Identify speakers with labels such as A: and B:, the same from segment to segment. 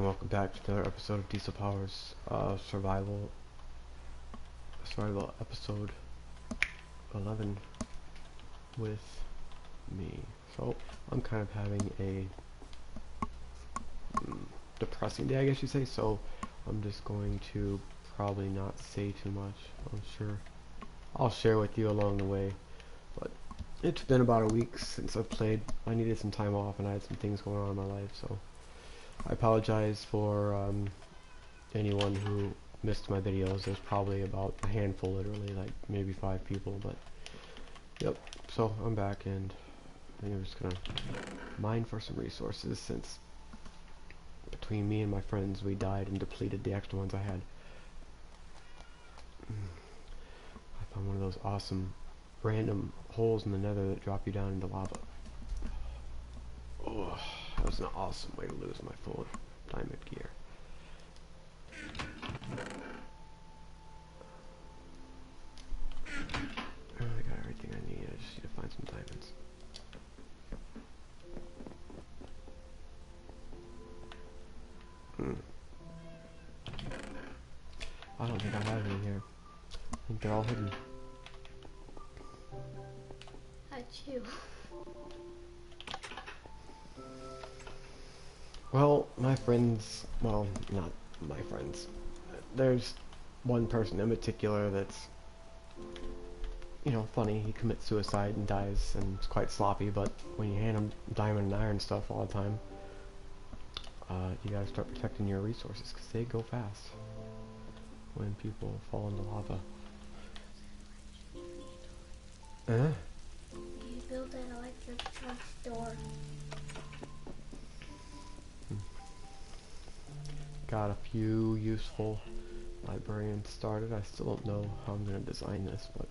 A: welcome back to another episode of Diesel Power's survival episode 11 with me. So I'm kind of having a depressing day, I guess you say. So I'm just going to probably not say too much. I'm sure I'll share with you along the way. But it's been about a week since I've played. I needed some time off and I had some things going on in my life, so I apologize for anyone who missed my videos. There's probably about a handful, literally, like maybe 5 people, but yep. So I'm back, and I think I'm just gonna mine for some resources, since between me and my friends we died and depleted the extra ones I had. I found one of those awesome random holes in the nether that drop you down into lava. Oh, that was an awesome way to lose my full diamond gear. Oh, I got everything I need. I just need to find some diamonds. I don't think I have any here. I think they're all hidden.
B: That's you.
A: Well, my friends, well, not my friends. There's one person in particular that's, you know, funny. He commits suicide and dies, and it's quite sloppy, but when you hand him diamond and iron stuff all the time, you gotta start protecting your resources, because they go fast when people fall into lava.
B: You build an electric truck door.
A: Got a few useful librarians started. I still don't know how I'm going to design this, but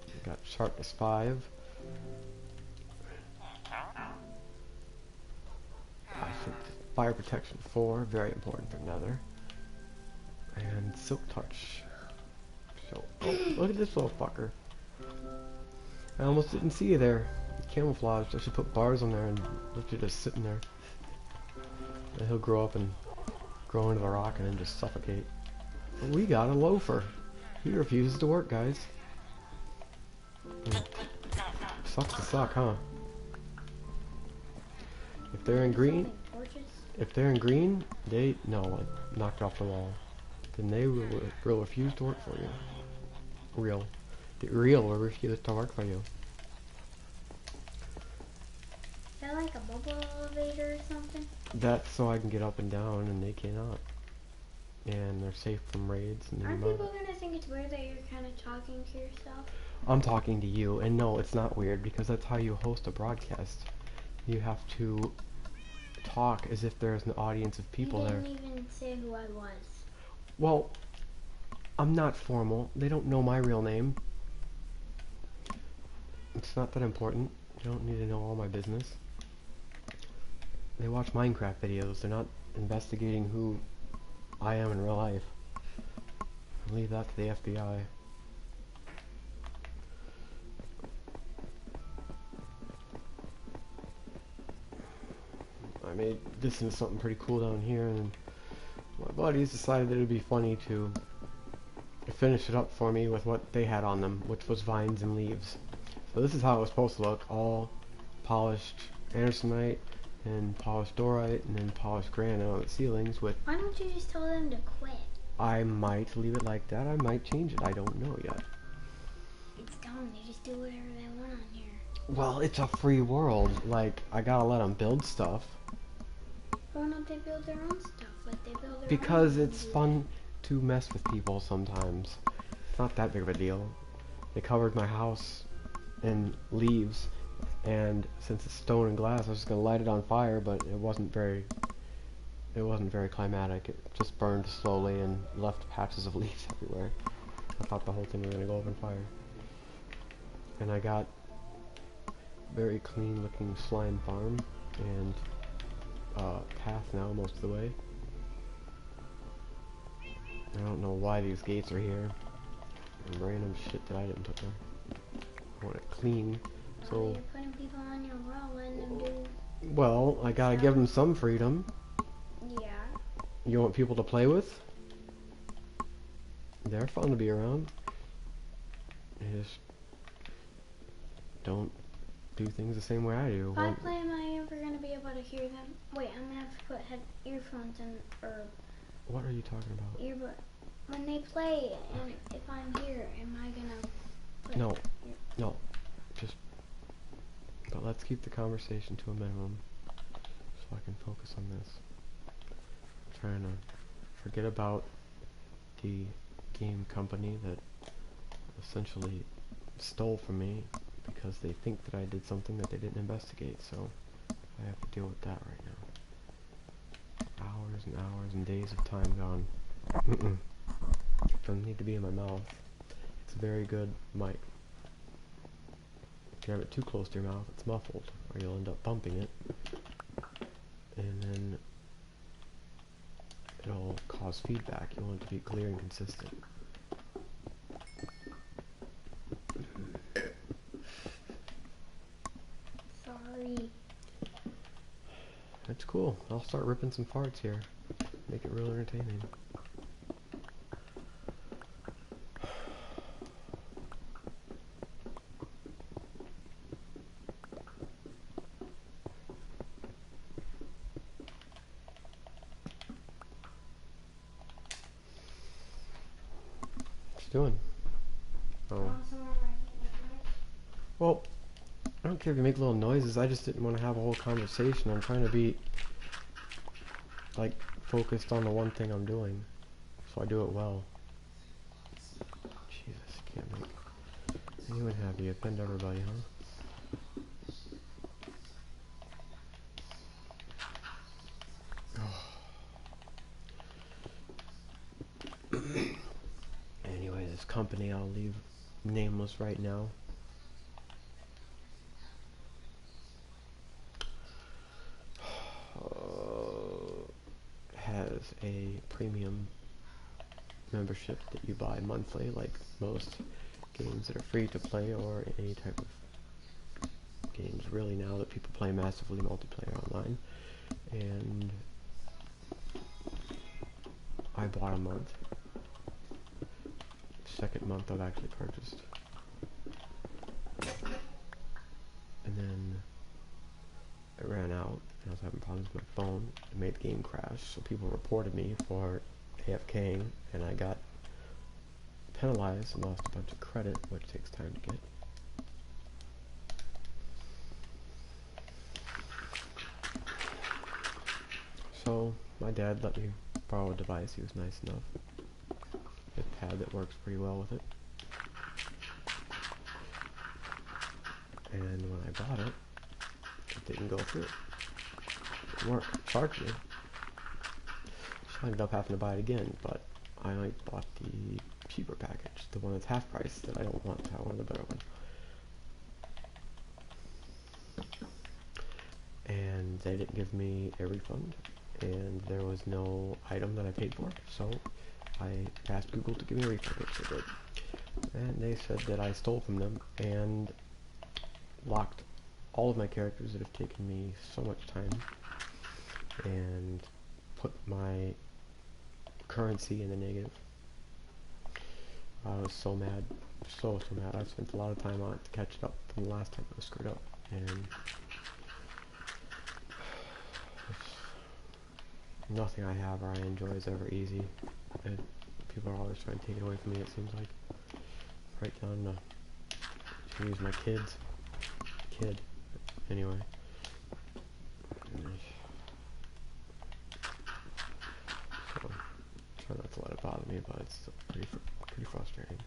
A: I got sharpness 5. I think fire protection 4, very important for nether. And silk touch. So, oh, look at this little fucker. I almost didn't see you there. Camouflaged. I should put bars on there and let you just sitting there. And he'll grow up and grow into the rock and then just suffocate. But we got a loafer. He refuses to work, guys. Sucks to suck, huh? If they're in green, they no, I knocked off the wall. Then they will refuse to work for you. The real will refuse to work for you.
B: Is that like a bubble elevator or something?
A: That's so I can get up and down, and they cannot. And they're safe from raids. And
B: aren't people gonna think it's weird that you're kind of talking to yourself?
A: I'm talking to you, and no, it's not weird, because that's how you host a broadcast. You have to talk as if there's an audience of people there.
B: You didn't even say who I was.
A: Well, I'm not formal. They don't know my real name. It's not that important. You don't need to know all my business. They watch Minecraft videos. They're not investigating who I am in real life. I'll leave that to the FBI. I made this into something pretty cool down here, and my buddies decided that it would be funny to finish it up for me with what they had on them, which was vines and leaves. So this is how it was supposed to look: all polished andersonite and polished dorite and then polished granite on the ceilings. With
B: why don't you just tell them to quit?
A: I might leave it like that. I might change it. I don't know yet.
B: It's dumb. They just do whatever they want on here.
A: Well, it's a free world. Like, I gotta let them build stuff.
B: Why don't they build their own stuff? Like they build their
A: because
B: own
A: it's fun to mess with people sometimes. It's not that big of a deal. They covered my house in leaves, and since it's stone and glass, I was just gonna light it on fire, but it wasn't very climatic. It just burned slowly and left patches of leaves everywhere. I thought the whole thing was gonna go up in fire. And I got very clean looking slime farm and path now most of the way. I don't know why these gates are here. And random shit that I didn't put there. I want it clean. So
B: you're putting people on your world, letting them do.
A: Well, I gotta give them some freedom.
B: Yeah.
A: You want people to play with? They're fun to be around. You just don't do things the same way I do.
B: If I play, am I ever gonna be able to hear them? Wait, I'm gonna have to put earphones in, or
A: What are you talking about?
B: earbud. When they play, and if I'm here, am I gonna put
A: No. No. Just... But let's keep the conversation to a minimum so I can focus on this. I'm trying to forget about the game company that essentially stole from me because they think that I did something that they didn't investigate, so I have to deal with that right now. Hours and hours and days of time gone. Doesn't need to be in my mouth. It's a very good mic. If you have it too close to your mouth, it's muffled, or you'll end up bumping it, and then it'll cause feedback. You want it to be clear and consistent.
B: Sorry.
A: That's cool. I'll start ripping some farts here. Make it real entertaining. What you doing? Oh. Well, I don't care if you make little noises. I just didn't want to have a whole conversation. I'm trying to be, like, focused on the one thing I'm doing, so I do it well. Jesus, can't make anyone happy. Offend everybody, huh? Anyway, this company, I'll leave nameless right now. Has a premium membership that you buy monthly, like most games that are free to play, or any type of games really now that people play massively multiplayer online. And I bought a month. Second month I've actually purchased. And then it ran out, and I was having problems with my phone. It made the game crash, so people reported me for AFKing, and I got penalized and lost a bunch of credit, which takes time to get. So my dad let me borrow a device. He was nice enough. A pad that works pretty well with it. And when I bought it, it didn't go through. It didn't work. It charged me. So I ended up having to buy it again, but I bought the cheaper package, the one that's half price that I don't want. I wanted the better one. And they didn't give me a refund, and there was no item that I paid for, so I asked Google to give me a refund, which they did. And they said that I stole from them and locked all of my characters that have taken me so much time, and put my currency in the negative. I was so mad, so mad. I spent a lot of time on it to catch it up from the last time I was screwed up, and nothing I have or I enjoy is ever easy. And people are always trying to take it away from me, it seems like. Right down to use my kids. Kid. Anyway. So, try not to let it bother me, but it's still pretty frustrating.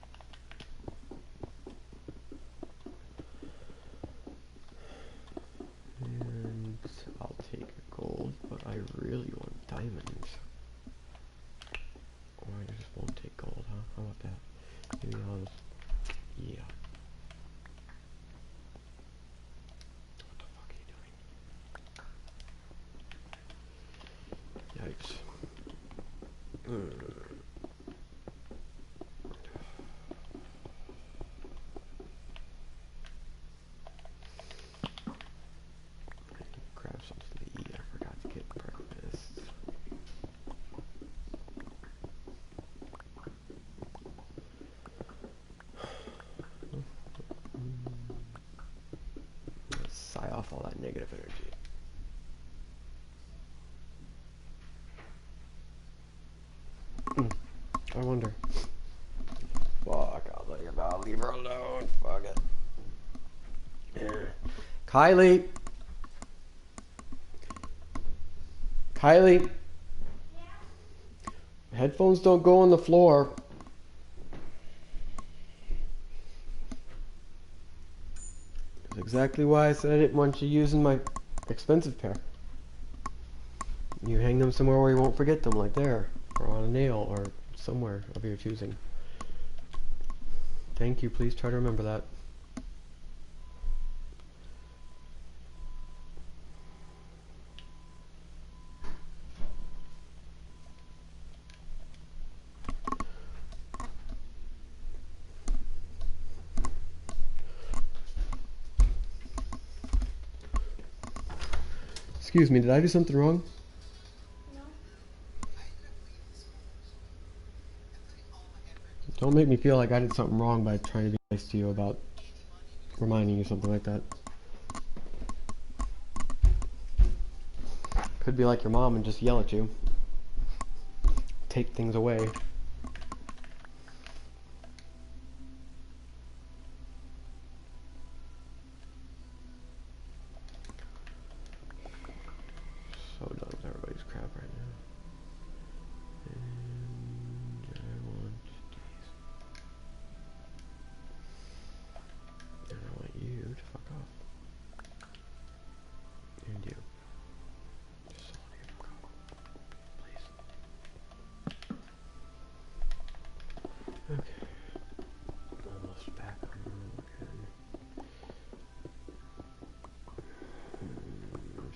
A: And I'll take a gold, but I really want diamonds. Or I just won't take gold, huh? How about that? Maybe I'll just... Yeah. What the fuck are you doing? Yikes. Grab something to eat. I forgot to get breakfast. sigh off all that negative energy. I wonder. Fuck, I'll leave her alone. Fuck it. Yeah. Kylie! Kylie! Headphones don't go on the floor. That's exactly why I said I didn't want you using my expensive pair. You hang them somewhere where you won't forget them, like there, or on a nail, or somewhere of your choosing. Thank you, please try to remember that. Excuse me, did I do something wrong?
B: No.
A: Don't make me feel like I did something wrong by trying to be nice to you about reminding you something like that. Could be like your mom and just yell at you. Take things away. So done with everybody's crap right now. And I want these. And I want you to fuck off. And you. Just all of you fuck off. Please. Okay. Almost back on the roll again.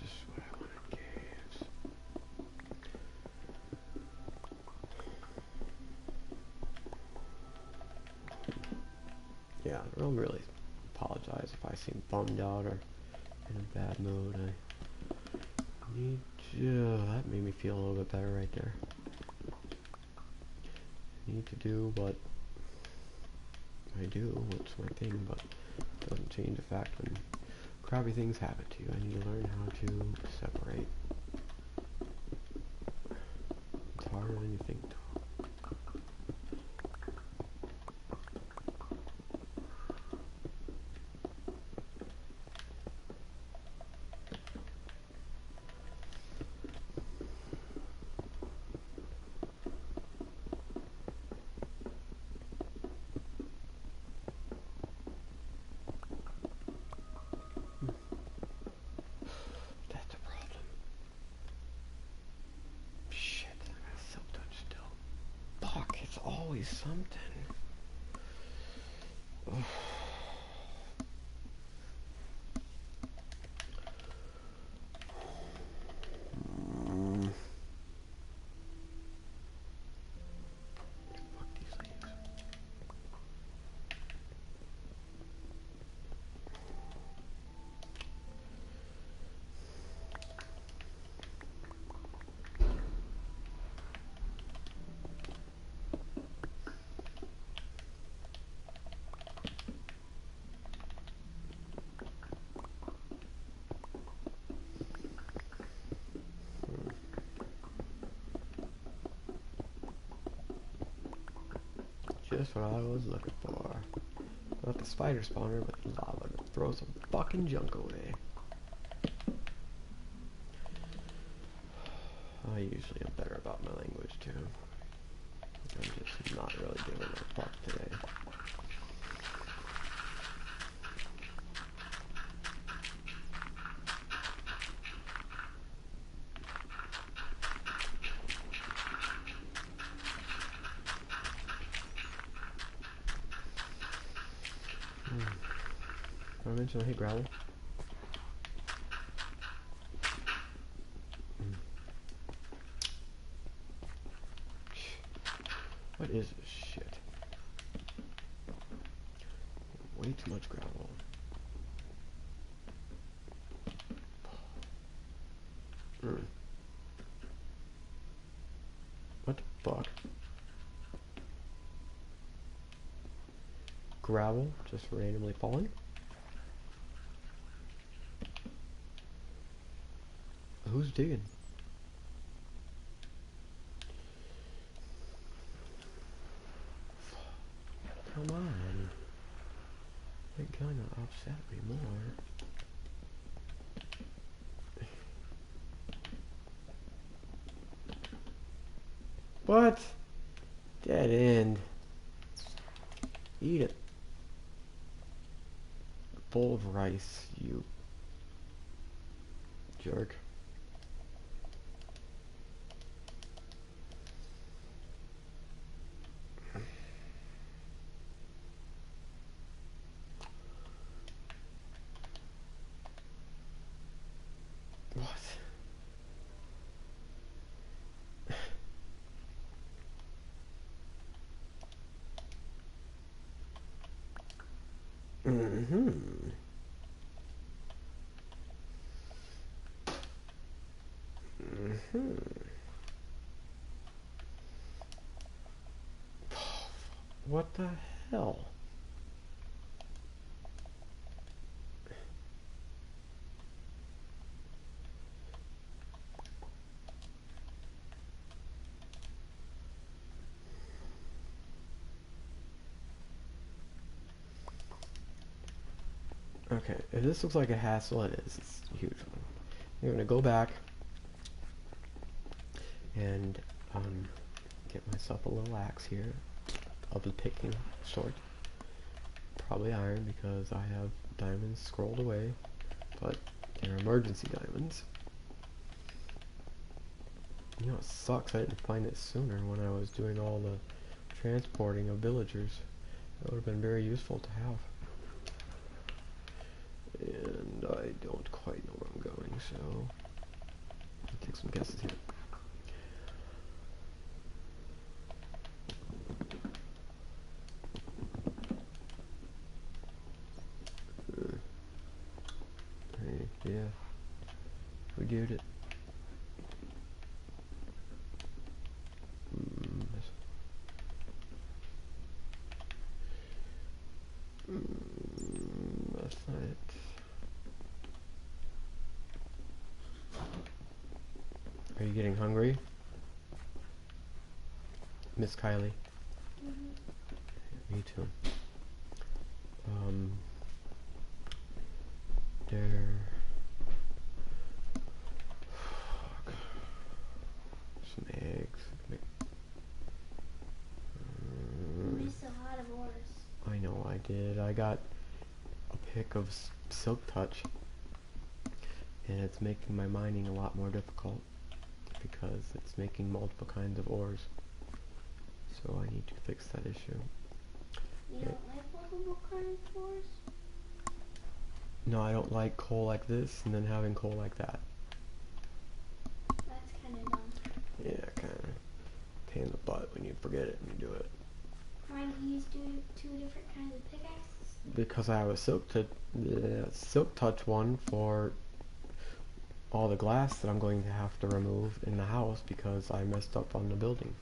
A: Just what I wanted, caves. Yeah, I don't really apologize if I seem bummed out or in a bad mood. I need to, that made me feel a little bit better right there. I need to do what I do, what's my thing, but it doesn't change the fact when crappy things happen to you. I need to learn how to separate. It's harder than you think, though. That's a problem. Shit, I got self-touch still. Fuck, it's always something. Ugh. Fuck these leaves. Just what I was looking for. Not the spider spawner, but the lava to throw some fucking junk away. I usually am better about my language too. I'm just not really giving a fuck today. Did I mention I hate gravel? What is this shit? Way too much gravel. What the fuck? Gravel just randomly falling? Who's digging? Come on. It kind of upset me more. What? Dead end. Eat it. Bowl of rice, you jerk. What? Mm-hmm. Mm-hmm. What the hell? Okay, if this looks like a hassle, it is. It's a huge one. I'm gonna go back and get myself a little axe here of the picking sort. Probably iron because I have diamonds scrolled away, but they're emergency diamonds. You know, it sucks I didn't find it sooner when I was doing all the transporting of villagers. That would have been very useful to have. And I don't quite know where I'm going, so I'll take some guesses here. Hey, yeah, we did it. That's not it. Are you getting hungry, Miss Kylie? Me too. There. Some eggs.
B: You missed a lot of ores.
A: I know I did. I got a pick of silk touch, and it's making my mining a lot more difficult because it's making multiple kinds of ores. So I need to fix that issue.
B: You don't like multiple kinds of ores?
A: No, I don't like coal like this and then having coal like that.
B: That's kind of dumb.
A: Yeah, kind of pain in the butt when you forget it and you do it.
B: Why do you use two different kinds of pickaxes?
A: Because I have a silk touch one for all the glass that I'm going to have to remove in the house because I messed up on the building.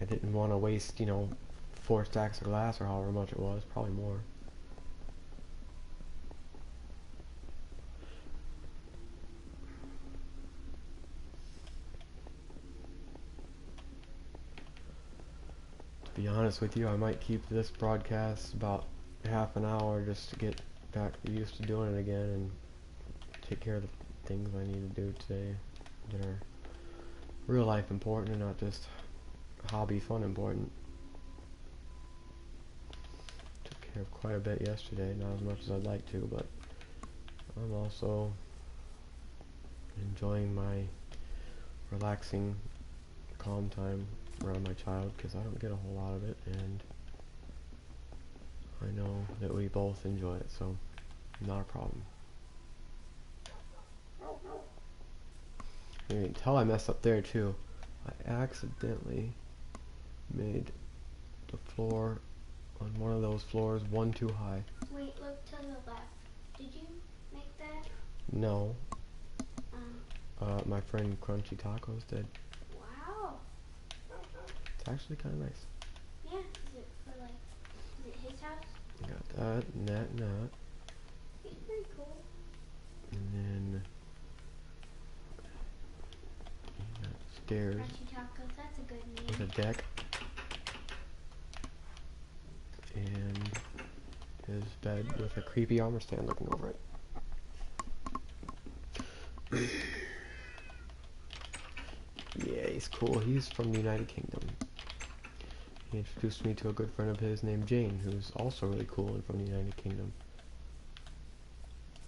A: I didn't want to waste, 4 stacks of glass or however much it was, probably more. To be honest with you, I might keep this broadcast about half an hour just to get back used to doing it again and take care of the things I need to do today that are real life important and not just hobby fun important. Took care of quite a bit yesterday, not as much as I'd like to, but I'm also enjoying my relaxing, calm time around my child because I don't get a whole lot of it, and I know that we both enjoy it, so not a problem. You can tell I messed up there too. I accidentally made the floor on one of those floors one too high.
B: Wait, look to the left. Did you make that?
A: No. My friend Crunchy Tacos did.
B: Wow.
A: It's actually kind of nice.
B: Yeah. Is it his house?
A: Got that, and that, and that.
B: He's pretty cool.
A: And then stairs
B: Crunchy tacos, that's a good
A: with
B: name.
A: a deck. And his bed with a creepy armor stand looking over it. Yeah, he's cool. He's from the United Kingdom. He introduced me to a good friend of his named Jane, who's also really cool and from the United Kingdom.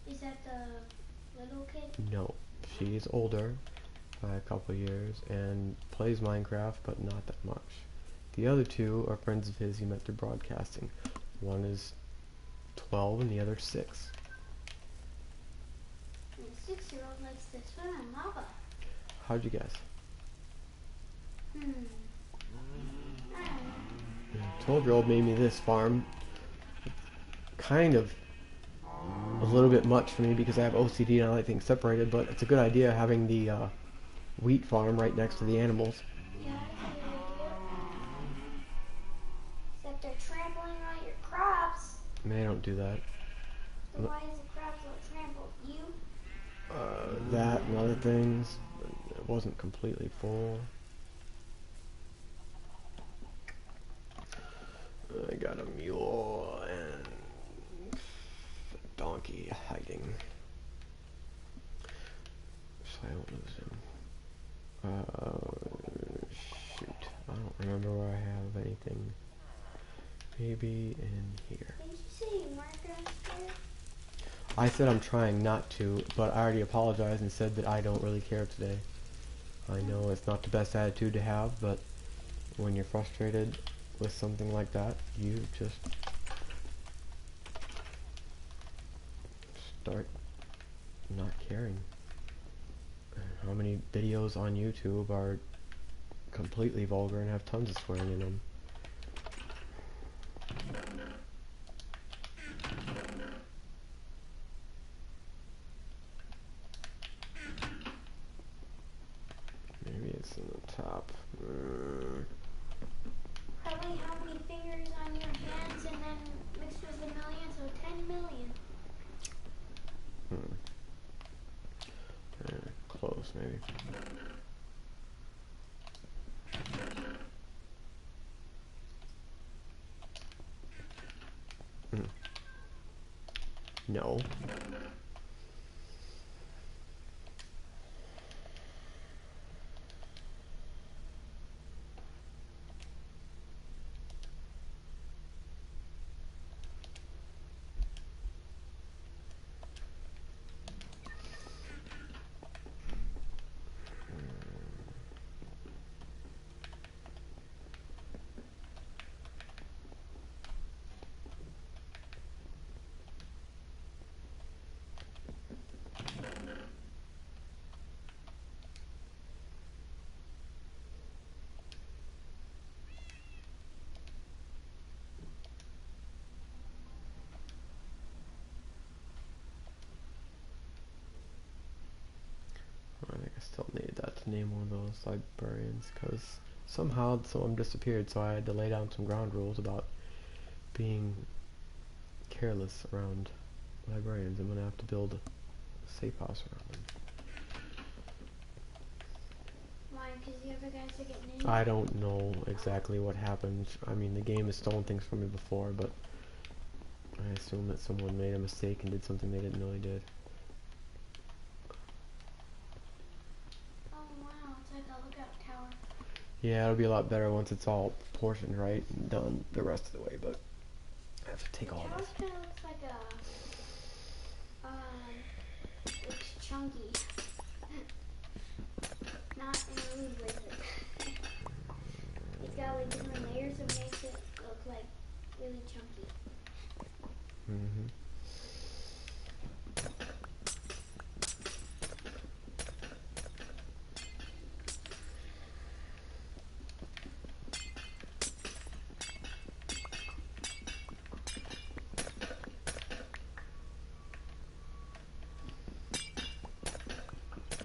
B: Is that the little kid?
A: No, she is older by a couple years and plays Minecraft, but not that much. The other two are friends of his he met through broadcasting. One is 12 and the other 6.
B: And the 6-year-old likes to swim in lava.
A: How'd you guess?
B: I don't know.
A: The 12-year-old made me this farm. Kind of a little bit much for me because I have OCD and I like things separated, but it's a good idea having the wheat farm right next to the animals.
B: Yeah, that's a good idea. Except they're trampling on your crops.
A: They don't do that.
B: So why is the crops all trampled? You?
A: That and other things. It wasn't completely full. I got a mule and a donkey hiding, so I don't lose him. Shoot, I don't remember where I have anything. Maybe in here.
B: Didn't you say you weren't going to stay?
A: I said I'm trying not to, but I already apologized and said that I don't really care today. I know it's not the best attitude to have, but when you're frustrated with something like that, you just start not caring. How many videos on YouTube are completely vulgar and have tons of swearing in them? Maybe it's in the top.
B: Probably how many fingers on your hands and then mixed with a million, so 10 million.
A: Close, maybe. No. I think I still needed that to name one of those librarians, because somehow some of them disappeared, so I had to lay down some ground rules about being careless around librarians. I'm going to have to build a safe house around them.
B: Why? Because the other guys are getting in?
A: I don't know exactly what happened. I mean, the game has stolen things from me before, but I assume that someone made a mistake and did something they didn't know they did.
B: Oh wow, it's like a lookout tower.
A: Yeah, it'll be a lot better once it's all portioned right and done the rest of the way, but I have to take all
B: The
A: this.
B: tower kind of looks like it's chunky. Not in a rude way. It's got like different layers that makes it look like really chunky.
A: Mm-hmm.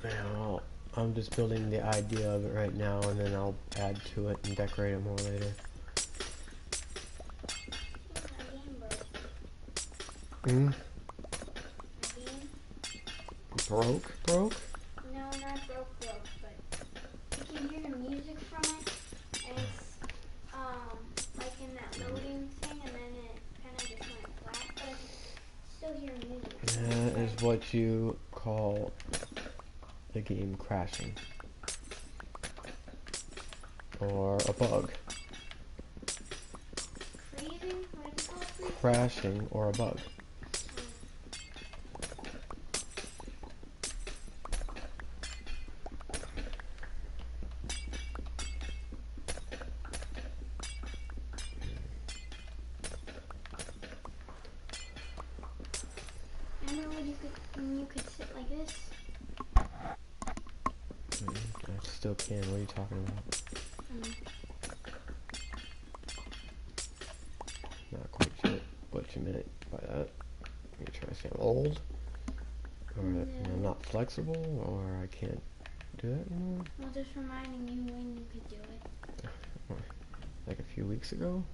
A: Yeah, well, I'm just building the idea of it right now, and then I'll add to it and decorate it more later.
B: My game broke.
A: Hmm?
B: My game?
A: Broke?
B: No, not broke, but you can
A: what you call the game crashing. Or a bug.
B: Freezing? What is it called? Freezing?
A: Crashing or a bug.
B: Remember when you could sit like this?
A: I still can. What are you talking about? Not quite sure what you meant by that. Are you trying to say I'm old? Or that I'm not flexible? Or I can't do that anymore?
B: Well, just reminding you when you could do it.
A: Like a few weeks ago?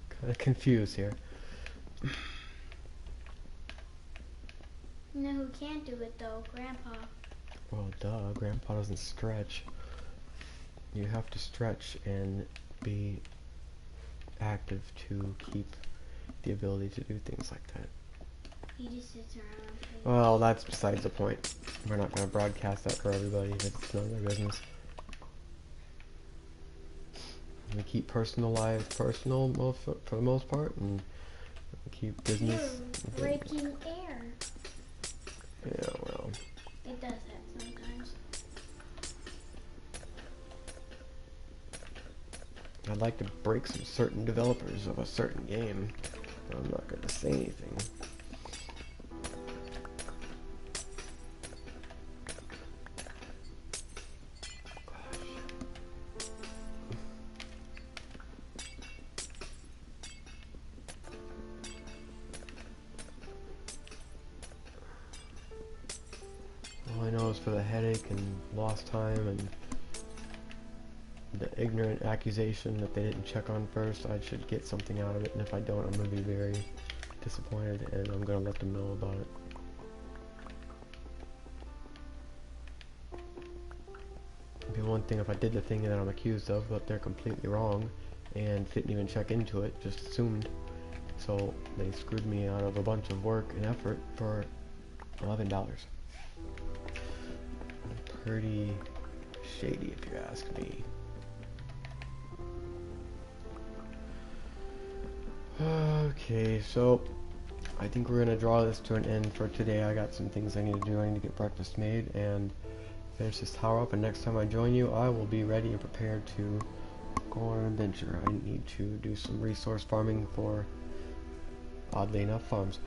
A: Kind of confused here.
B: You know who can't do it though? Grandpa.
A: Well, duh. Grandpa doesn't stretch. You have to stretch and be active to keep the ability to do things like that.
B: He just sits around.
A: Well, that's besides the point. We're not going to broadcast that for everybody. It's none of their business. We keep personal lives personal for the most part, and keep business.
B: You're breaking air.
A: Yeah, well.
B: It does that sometimes.
A: I'd like to break some certain developers of a certain game. I'm not going to say anything. All I know is for the headache and lost time and the ignorant accusation that they didn't check on first, I should get something out of it, and if I don't, I'm going to be very disappointed, and I'm going to let them know about it. It'd be one thing if I did the thing that I'm accused of, but they're completely wrong, and didn't even check into it, just assumed. So they screwed me out of a bunch of work and effort for $11. Pretty shady, if you ask me. Okay, so I think we're gonna draw this to an end for today. I got some things I need to do. I need to get breakfast made and finish this tower up, and next time I join you, I will be ready and prepared to go on an adventure. I need to do some resource farming for, oddly enough, farms.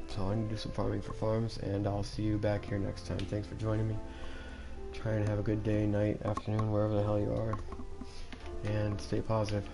A: So I need to do some farming for farms, and I'll see you back here next time. Thanks for joining me. Try and have a good day, night, afternoon, wherever the hell you are, and stay positive.